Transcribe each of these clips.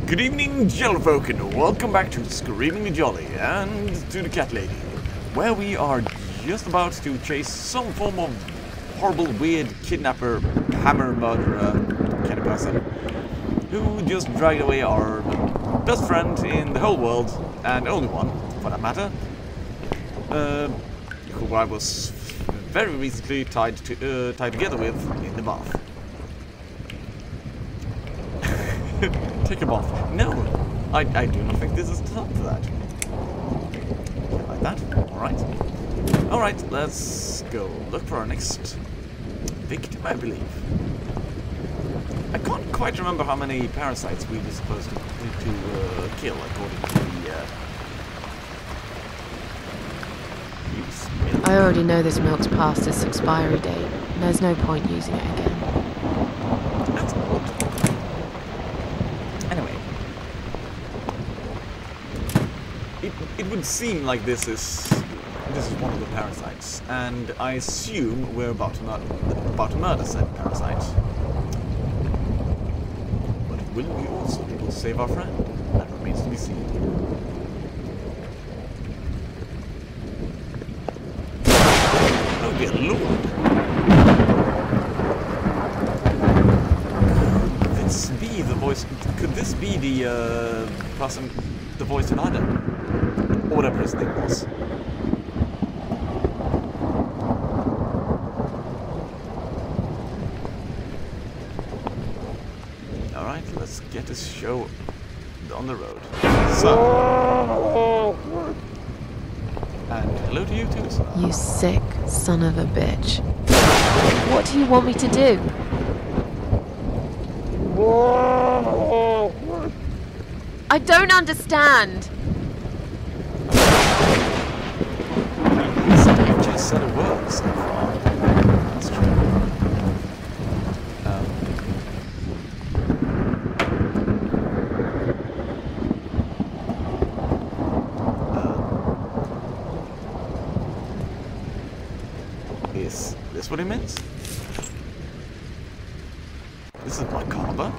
Good evening, Jellfolk, and welcome back to Screaming Jolly and to the Cat Lady, where we are just about to chase some form of horrible, weird kidnapper, hammer murderer kind of person who just dragged away our best friend in the whole world, and only one, for that matter, who I was very recently tied together with in the bath. Take a bath. No, I do not think this is time for that. Like that. Alright, let's go look for our next victim, I believe. I can't quite remember how many parasites we were supposed to kill according to the use milk. I already know this milk's past its expiry date. There's no point using it again. That's odd. Anyway, it would seem like this is one of the parasites, and I assume we're about to murder said parasite. But will we also be able to save our friend? That remains to be seen. Oh dear lord! Could this be the person, the voice of Adam, or whatever his name was? All right, let's get this show on the road. So, and hello to you too, sir. You sick son of a bitch. What do you want me to do? I don't understand. I've just said a word so far. That's true. Is this what he meant? This is macabre.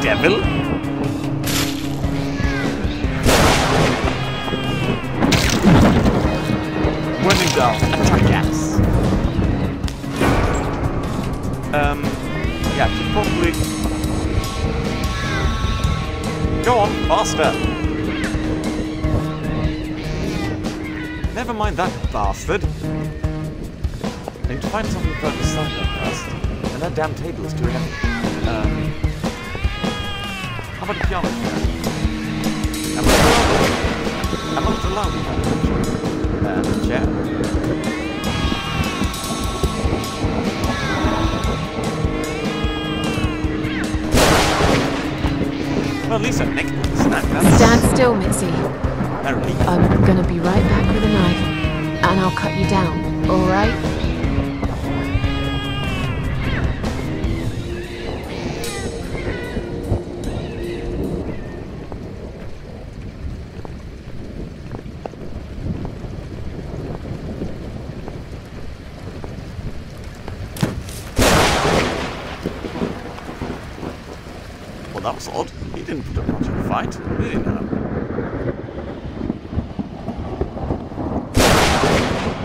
Devil? Running down, attack gas. Yeah, should probably go on, faster. Never mind that bastard. I need to find something for the sun first. And that damn table is too heavy. How about the piano chair? I'm not allowed to and the chair. Well, at least a neck snack. Stand still, Mitzi. Apparently. I'm gonna be right back with a knife, and I'll cut you down, alright? That was odd. He didn't put up much of a fight, did he now?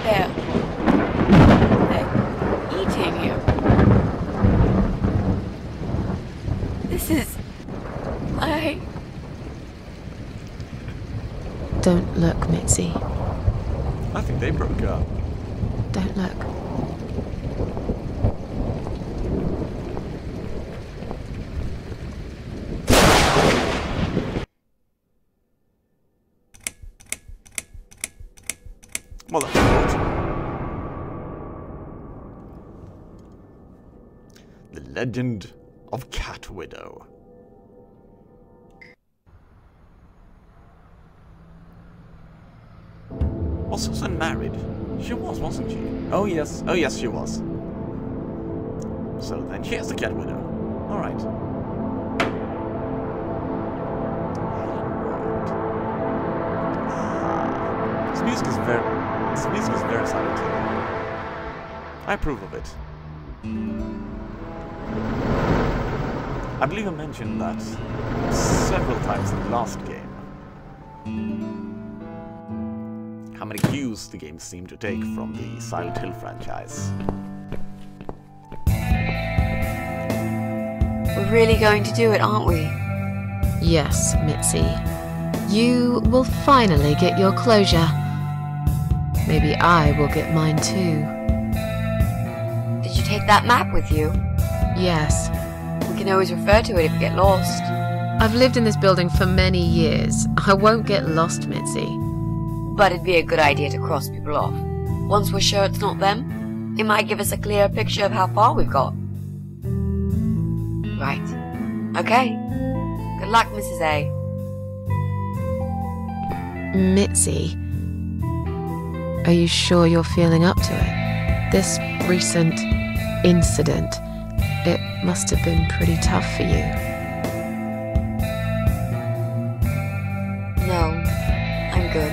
They're eating you. This is... Don't look, Mitzi. I think they broke up. Don't look. Well, that's good. The Legend of Cat Widow. Was Susan married? She was, wasn't she? Oh yes, she was. So then she is the Cat Widow. Alright. This music is very silent. I approve of it. I believe I mentioned that several times in the last game. How many cues the game seemed to take from the Silent Hill franchise. We're really going to do it, aren't we? Yes, Mitzi. You will finally get your closure. Maybe I will get mine too. Did you take that map with you? Yes. We can always refer to it if we get lost. I've lived in this building for many years. I won't get lost, Mitzi. But it'd be a good idea to cross people off. Once we're sure it's not them, it might give us a clearer picture of how far we've got. Right. Okay. Good luck, Mrs. A. Mitzi, are you sure you're feeling up to it? This recent incident, it must have been pretty tough for you. No, I'm good.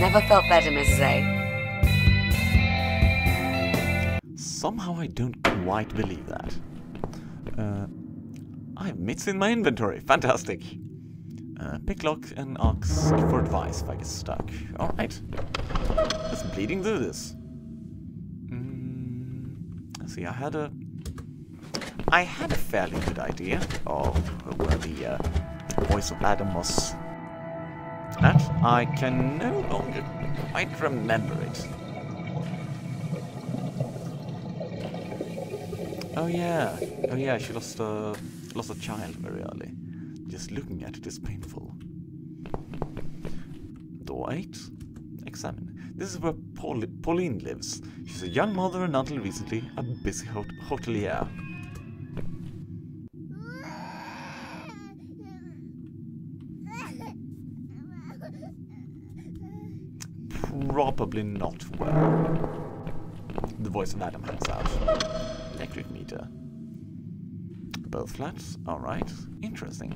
Never felt better, Mrs. A. Somehow I don't quite believe that. I have mitts in my inventory. Fantastic. Pick lock and ask for advice if I get stuck. Alright. Let's bleeding through this. Let's see, I had a fairly good idea of where the voice of Adam was at. I can no longer quite remember it. Oh yeah, she lost a child very early. Just looking at it is painful. Door 8. Examine. This is where Pauline lives. She's a young mother and until recently a busy hotelier. Probably not well. The voice of Adam hangs out. Electric meter. Both flats? Alright. Interesting.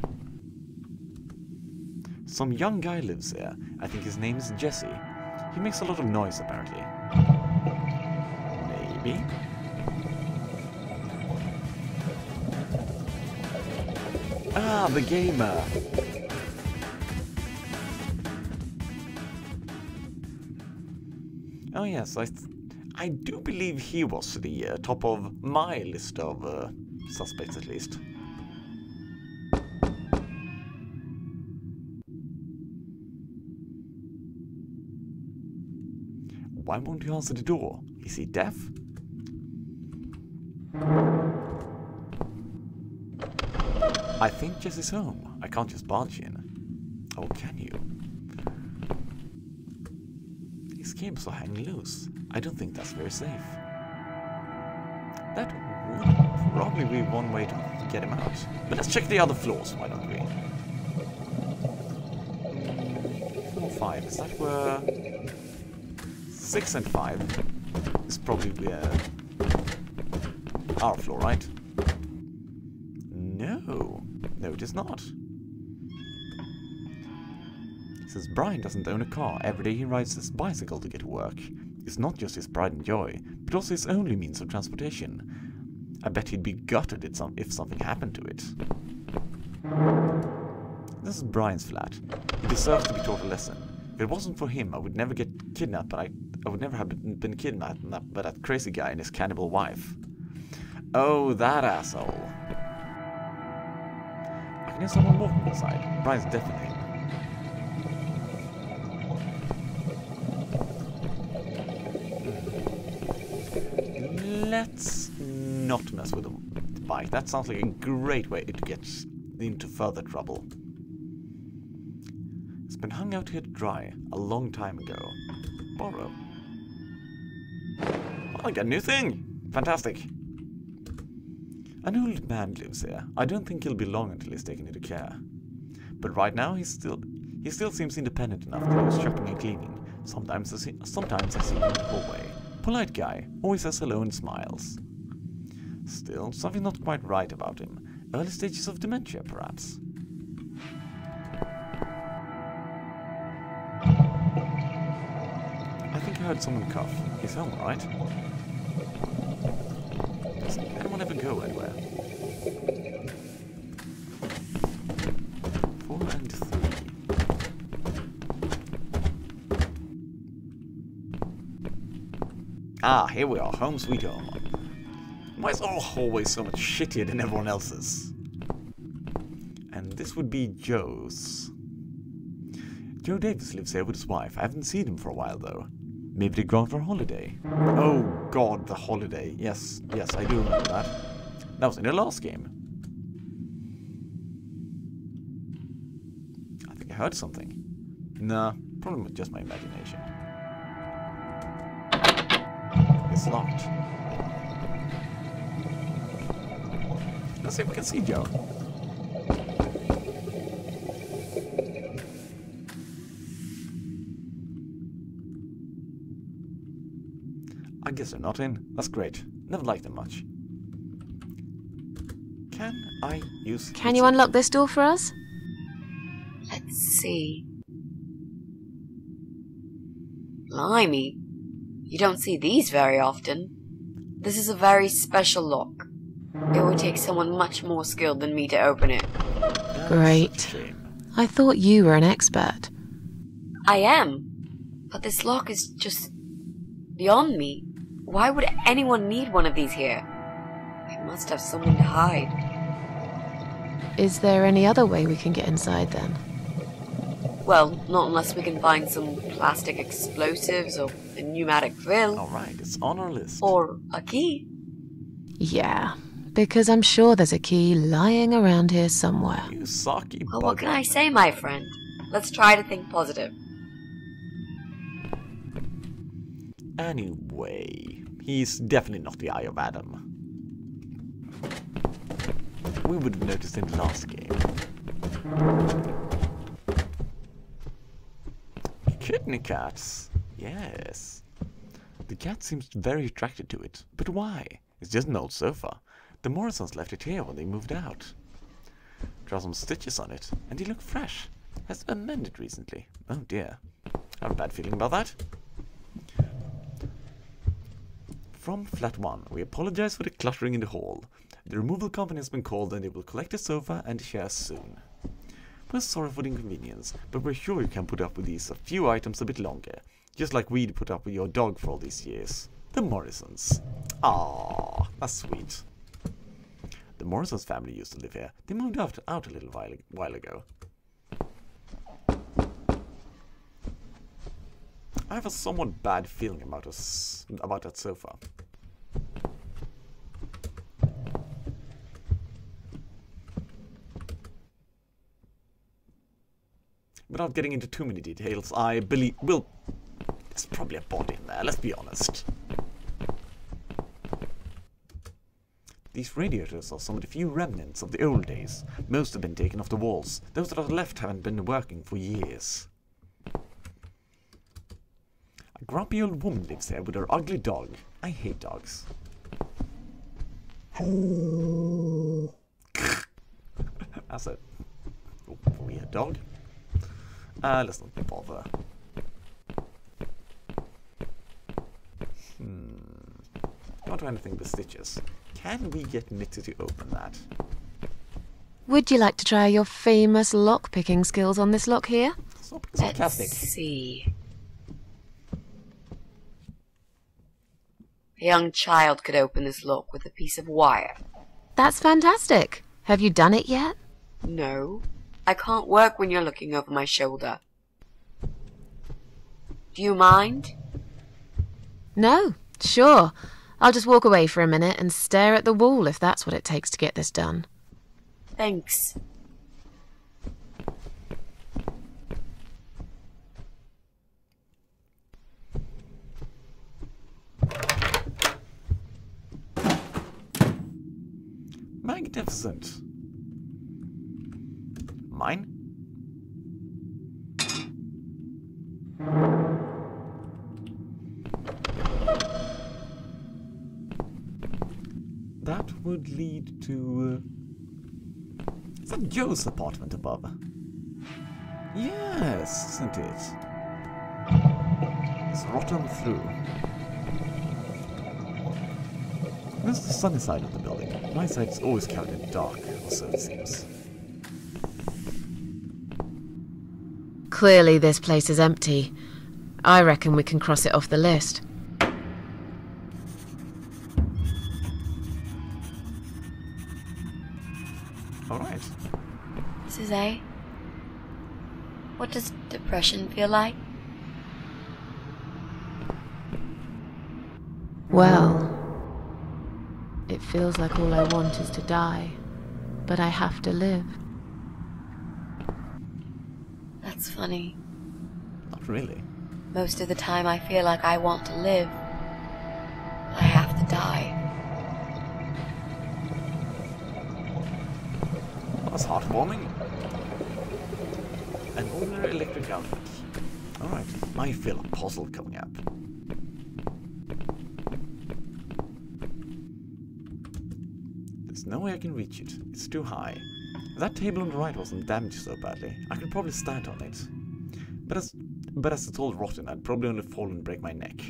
Some young guy lives here. I think his name is Jesse. He makes a lot of noise, apparently. Maybe. Ah, the gamer! Oh yes, I do believe he was the top of my list of suspects, at least. Why won't you answer the door? Is he deaf? I think Jesse's home. I can't just barge in. Oh, can you? These cables are hanging loose. I don't think that's very safe. That would probably be one way to get him out. But let's check the other floors, why don't we? 4, 5, is that where... 6 and 5 is probably our floor, right? No, it is not. It says Brian doesn't own a car. Every day he rides his bicycle to get to work. It's not just his pride and joy, but also his only means of transportation. I bet he'd be gutted if something happened to it. This is Brian's flat. He deserves to be taught a lesson. If it wasn't for him, I would never get kidnapped, and I would never have been kidnapped by that crazy guy and his cannibal wife. Oh, that asshole. I can hear someone walking inside. Brian's definitely in. let's not mess with the bike. That sounds like a great way to get into further trouble. It's been hung out here to dry a long time ago. Borrow. Oh, I got a new thing! Fantastic. An old man lives here. I don't think he'll be long until he's taken into care. But right now he still seems independent enough to go shopping and cleaning. Sometimes I see him in the hallway. Polite guy, always says hello and smiles. Still, something's not quite right about him. Early stages of dementia, perhaps. I think I heard someone cough. He's home, right? Does anyone ever go anywhere? 4 and 3. Ah, here we are, home sweet home. Why is our hallway so much shittier than everyone else's? And this would be Joe's. Joe Davis lives here with his wife. I haven't seen him for a while though. Maybe they're gone for a holiday. Oh god, the holiday. Yes, I do remember that. That was in the last game. I think I heard something. Nah, probably just my imagination. It's locked. Let's see if we can see Joe. I guess they're not in. That's great. Never liked them much. Can I use... Can you unlock this door for us? Let's see. Blimey. You don't see these very often. This is a very special lock. It would take someone much more skilled than me to open it. Great. I thought you were an expert. I am. But this lock is just beyond me. Why would anyone need one of these here? I must have something to hide. Is there any other way we can get inside then? Well, not unless we can find some plastic explosives or a pneumatic drill. Alright, it's on our list. Or a key. Yeah, because I'm sure there's a key lying around here somewhere. You socky Well, what can I say, my friend? Let's try to think positive. Anyway, he's definitely not the Eye of Adam. We would have noticed in the last game. Kidney cats. Yes. The cat seems very attracted to it. But why? It's just an old sofa. The Morrisons left it here when they moved out. Draw some stitches on it, and he looked fresh. Has amended recently. Oh dear. I have a bad feeling about that. From Flat 1, we apologize for the cluttering in the hall. The removal company has been called and they will collect the sofa and the chairs soon. We're sorry for the inconvenience, but we're sure you can put up with these a few items a bit longer. Just like we'd put up with your dog for all these years. The Morrisons. Ah, that's sweet. The Morrisons family used to live here. They moved out a little while ago. I have a somewhat bad feeling about that sofa. Without getting into too many details, I believe... Well, there's probably a body in there, let's be honest. These radiators are some of the few remnants of the old days. Most have been taken off the walls. Those that are left haven't been working for years. A grumpy old woman lives here with her ugly dog. I hate dogs. That's a weird dog. Let's not bother. Not do anything with stitches. Can we get Nitty to open that? Would you like to try your famous lock-picking skills on this lock here? Stop being sarcastic. Let's see. A young child could open this lock with a piece of wire. That's fantastic. Have you done it yet? No, I can't work when you're looking over my shoulder. Do you mind? No, sure. I'll just walk away for a minute and stare at the wall if that's what it takes to get this done. Thanks. Magnificent. Mine? That would lead to... is that Joe's apartment above? Yes, isn't it? It's rotten through. This is the sunny side of the building. My side is always covered in dark, or so it seems. Clearly this place is empty. I reckon we can cross it off the list. Alright. Mrs. A, what does depression feel like? Well, it feels like all I want is to die, but I have to live. That's funny. Not really. Most of the time I feel like I want to live. I have to die. That's heartwarming. An ordinary electric outlet. Alright, I feel a puzzle coming up. There's no way I can reach it. It's too high. If that table on the right wasn't damaged so badly, I could probably stand on it. But as it's all rotten, I'd probably only fall and break my neck.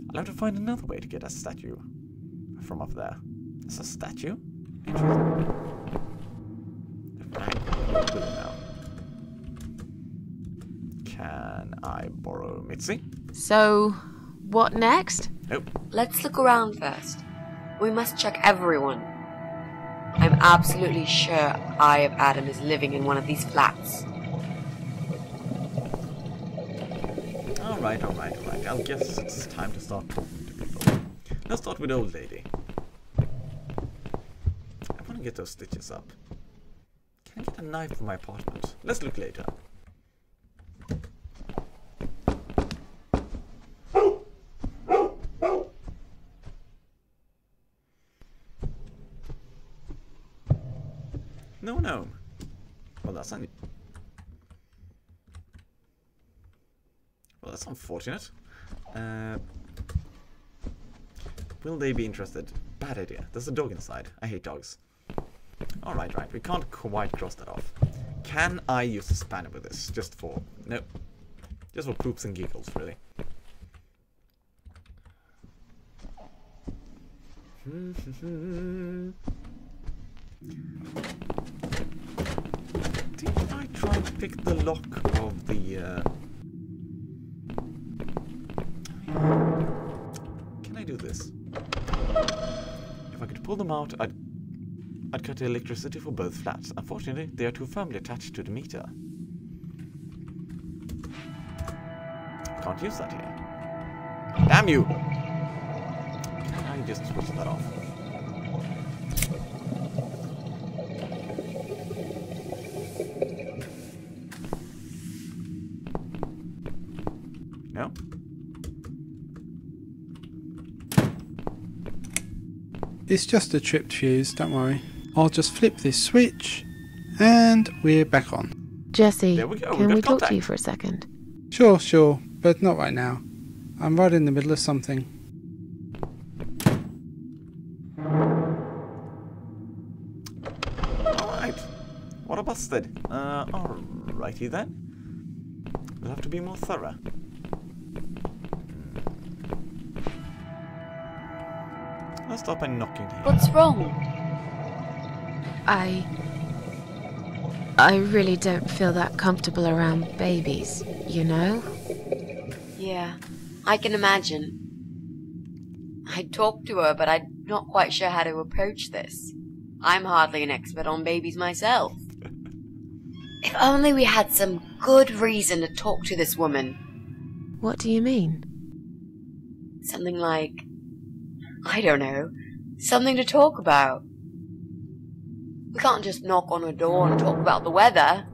I'll have to find another way to get a statue from up there. It's a statue? Interesting. Now. Can I borrow Mitzi? So, what next? Nope. Let's look around first. We must check everyone. I'm absolutely sure Eye of Adam is living in one of these flats. Alright. I'll guess it's time to start talking to people. Let's start with the old lady. I want to get those stitches up. Can I get a knife from my apartment? Let's look later. No. Well, that's unfortunate. Will they be interested? Bad idea. There's a dog inside. I hate dogs. Alright. We can't quite cross that off. Can I use the spanner with this? Just for... no. Just for poops and giggles, really. Did I try to pick the lock of the... Can I do this? If I could pull them out, I'd cut the electricity for both flats. Unfortunately, they are too firmly attached to the meter. Can't use that here. Damn you! Can I just switch that off? No? It's just a tripped fuse, don't worry. I'll just flip this switch, and we're back on. Jesse, There we go, can we've we got talk to you contact. for a second? Sure, but not right now. I'm right in the middle of something. Alright. What a busted. Alrighty then. We'll have to be more thorough. Let's start by knocking here. What's wrong? I really don't feel that comfortable around babies, you know? Yeah, I can imagine. I talked to her, but I'm not quite sure how to approach this. I'm hardly an expert on babies myself. If only we had some good reason to talk to this woman. What do you mean? Something like, I don't know. Something to talk about. We can't just knock on a door and talk about the weather.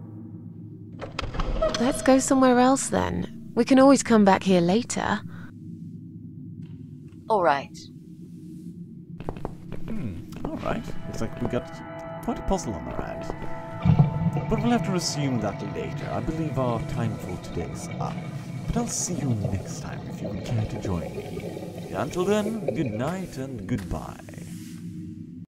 Let's go somewhere else then. We can always come back here later. Alright. Alright. Looks like we got quite a puzzle on our hands. But we'll have to resume that later. I believe our time for today is up. But I'll see you next time if you would care to join me. Until then, good night and goodbye.